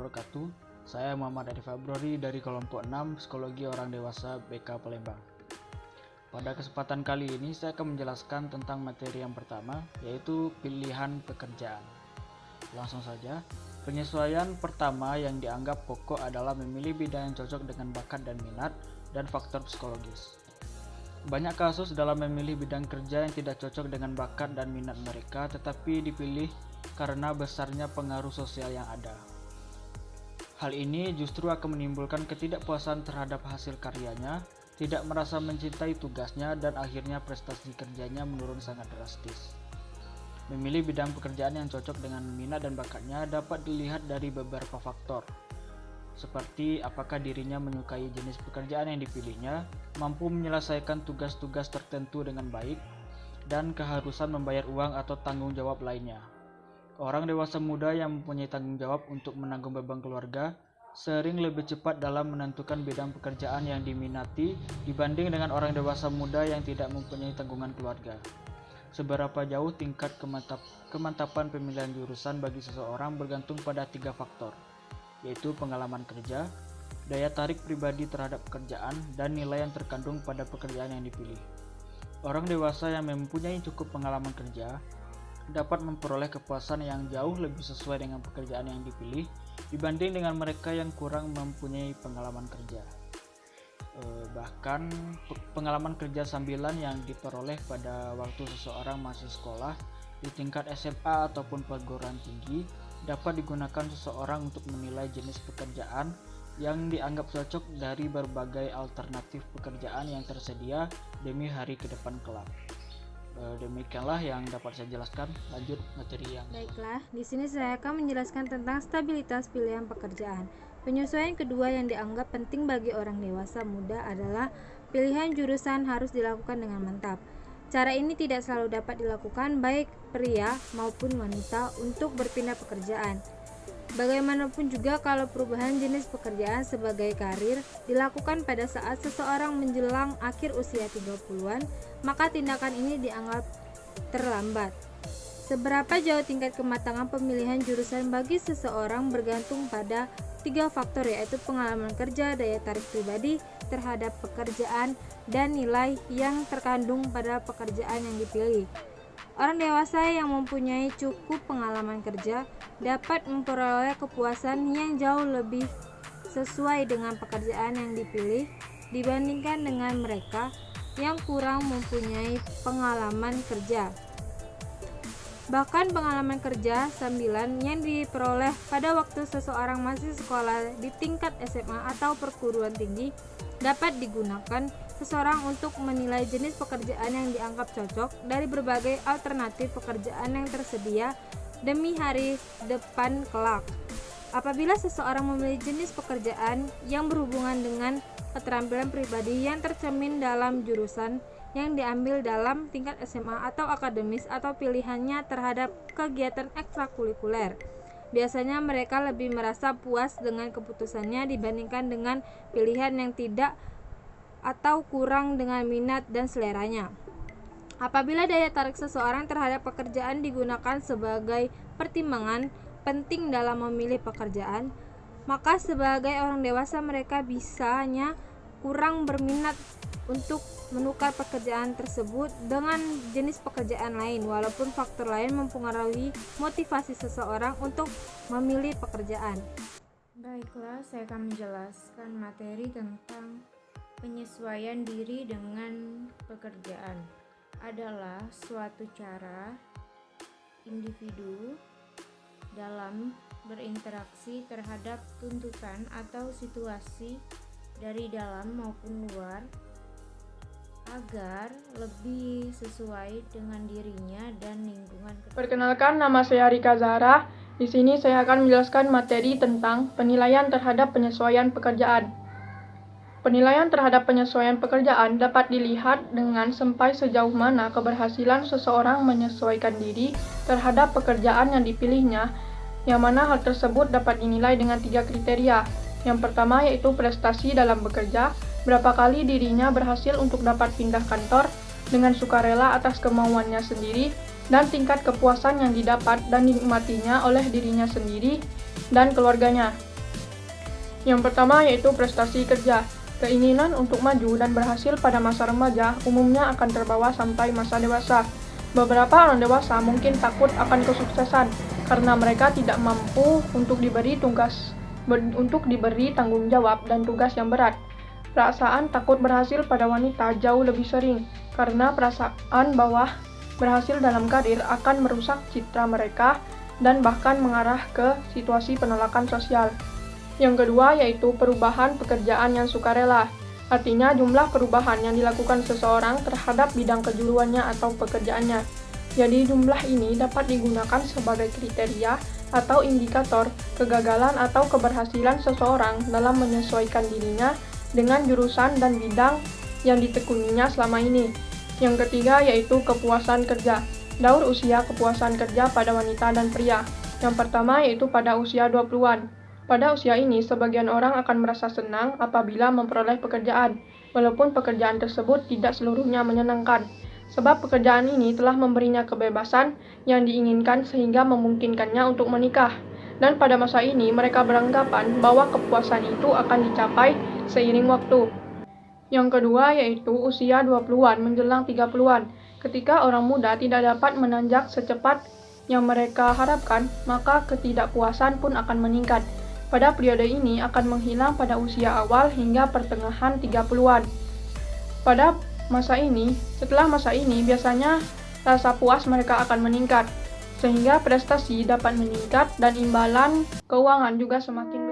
wabarakatuh. Saya Muhammad Arif Abrori dari kelompok 6 Psikologi Orang Dewasa BK Palembang. Pada kesempatan kali ini saya akan menjelaskan tentang materi yang pertama, yaitu pilihan pekerjaan. Langsung saja, penyesuaian pertama yang dianggap pokok adalah memilih bidang yang cocok dengan bakat dan minat dan faktor psikologis. Banyak kasus dalam memilih bidang kerja yang tidak cocok dengan bakat dan minat mereka, tetapi dipilih karena besarnya pengaruh sosial yang ada. Hal ini justru akan menimbulkan ketidakpuasan terhadap hasil karyanya, tidak merasa mencintai tugasnya, dan akhirnya prestasi kerjanya menurun sangat drastis. Memilih bidang pekerjaan yang cocok dengan minat dan bakatnya dapat dilihat dari beberapa faktor, seperti apakah dirinya menyukai jenis pekerjaan yang dipilihnya, mampu menyelesaikan tugas-tugas tertentu dengan baik, dan keharusan membayar uang atau tanggung jawab lainnya. Orang dewasa muda yang mempunyai tanggung jawab untuk menanggung beban keluarga sering lebih cepat dalam menentukan bidang pekerjaan yang diminati dibanding dengan orang dewasa muda yang tidak mempunyai tanggungan keluarga. Seberapa jauh tingkat kemantapan pemilihan jurusan bagi seseorang bergantung pada 3 faktor, yaitu pengalaman kerja, daya tarik pribadi terhadap pekerjaan, dan nilai yang terkandung pada pekerjaan yang dipilih. Orang dewasa yang mempunyai cukup pengalaman kerja dapat memperoleh kepuasan yang jauh lebih sesuai dengan pekerjaan yang dipilih dibanding dengan mereka yang kurang mempunyai pengalaman kerja. Bahkan pengalaman kerja sambilan yang diperoleh pada waktu seseorang masih sekolah di tingkat SMA ataupun perguruan tinggi dapat digunakan seseorang untuk menilai jenis pekerjaan yang dianggap cocok dari berbagai alternatif pekerjaan yang tersedia demi hari ke depan kelak. Demikianlah yang dapat saya jelaskan. Lanjut materi yang Baiklah, di sini saya akan menjelaskan tentang stabilitas pilihan pekerjaan. Penyesuaian kedua yang dianggap penting bagi orang dewasa muda adalah pilihan jurusan harus dilakukan dengan mantap. Cara ini tidak selalu dapat dilakukan baik pria maupun wanita untuk berpindah pekerjaan. Bagaimanapun juga kalau perubahan jenis pekerjaan sebagai karir dilakukan pada saat seseorang menjelang akhir usia 30-an, maka tindakan ini dianggap terlambat. Seberapa jauh tingkat kematangan pemilihan jurusan bagi seseorang bergantung pada 3 faktor, yaitu pengalaman kerja, daya tarik pribadi terhadap pekerjaan, dan nilai yang terkandung pada pekerjaan yang dipilih. Orang dewasa yang mempunyai cukup pengalaman kerja dapat memperoleh kepuasan yang jauh lebih sesuai dengan pekerjaan yang dipilih dibandingkan dengan mereka yang kurang mempunyai pengalaman kerja. Bahkan pengalaman kerja sambilan yang diperoleh pada waktu seseorang masih sekolah di tingkat SMA atau perguruan tinggi dapat digunakan seseorang untuk menilai jenis pekerjaan yang dianggap cocok dari berbagai alternatif pekerjaan yang tersedia demi hari depan kelak. Apabila seseorang memilih jenis pekerjaan yang berhubungan dengan keterampilan pribadi yang tercermin dalam jurusan yang diambil dalam tingkat SMA atau akademis atau pilihannya terhadap kegiatan ekstrakurikuler, biasanya mereka lebih merasa puas dengan keputusannya dibandingkan dengan pilihan yang tidak atau kurang dengan minat dan seleranya. Apabila daya tarik seseorang terhadap pekerjaan digunakan sebagai pertimbangan penting dalam memilih pekerjaan, maka sebagai orang dewasa mereka bisanya kurang berminat untuk menukar pekerjaan tersebut dengan jenis pekerjaan lain, walaupun faktor lain mempengaruhi motivasi seseorang untuk memilih pekerjaan. Baiklah, saya akan menjelaskan materi tentang penyesuaian diri dengan pekerjaan. Adalah suatu cara individu dalam berinteraksi terhadap tuntutan atau situasi dari dalam maupun luar agar lebih sesuai dengan dirinya dan lingkungan. Perkenalkan, nama saya Rika Zahra. Di sini saya akan menjelaskan materi tentang penilaian terhadap penyesuaian pekerjaan. Penilaian terhadap penyesuaian pekerjaan dapat dilihat dengan sampai sejauh mana keberhasilan seseorang menyesuaikan diri terhadap pekerjaan yang dipilihnya, yang mana hal tersebut dapat dinilai dengan 3 kriteria. Yang pertama yaitu prestasi dalam bekerja, berapa kali dirinya berhasil untuk dapat pindah kantor dengan sukarela atas kemauannya sendiri, dan tingkat kepuasan yang didapat dan dinikmatinya oleh dirinya sendiri dan keluarganya. Yang pertama yaitu prestasi kerja. Keinginan untuk maju dan berhasil pada masa remaja umumnya akan terbawa sampai masa dewasa. Beberapa orang dewasa mungkin takut akan kesuksesan karena mereka tidak mampu untuk diberi tanggung jawab dan tugas yang berat. Perasaan takut berhasil pada wanita jauh lebih sering karena perasaan bahwa berhasil dalam karir akan merusak citra mereka dan bahkan mengarah ke situasi penolakan sosial. Yang kedua yaitu perubahan pekerjaan yang sukarela. Artinya jumlah perubahan yang dilakukan seseorang terhadap bidang kejuruannya atau pekerjaannya. Jadi jumlah ini dapat digunakan sebagai kriteria atau indikator kegagalan atau keberhasilan seseorang dalam menyesuaikan dirinya dengan jurusan dan bidang yang ditekuninya selama ini. Yang ketiga yaitu kepuasan kerja. Daur usia kepuasan kerja pada wanita dan pria. Yang pertama yaitu pada usia 20-an. Pada usia ini, sebagian orang akan merasa senang apabila memperoleh pekerjaan, walaupun pekerjaan tersebut tidak seluruhnya menyenangkan. Sebab pekerjaan ini telah memberinya kebebasan yang diinginkan sehingga memungkinkannya untuk menikah. Dan pada masa ini, mereka beranggapan bahwa kepuasan itu akan dicapai seiring waktu. Yang kedua yaitu usia 20-an menjelang 30-an. Ketika orang muda tidak dapat menanjak secepat yang mereka harapkan, maka ketidakpuasan pun akan meningkat. Pada periode ini akan menghilang pada usia awal hingga pertengahan 30-an. Setelah masa ini biasanya rasa puas mereka akan meningkat, sehingga prestasi dapat meningkat dan imbalan keuangan juga semakin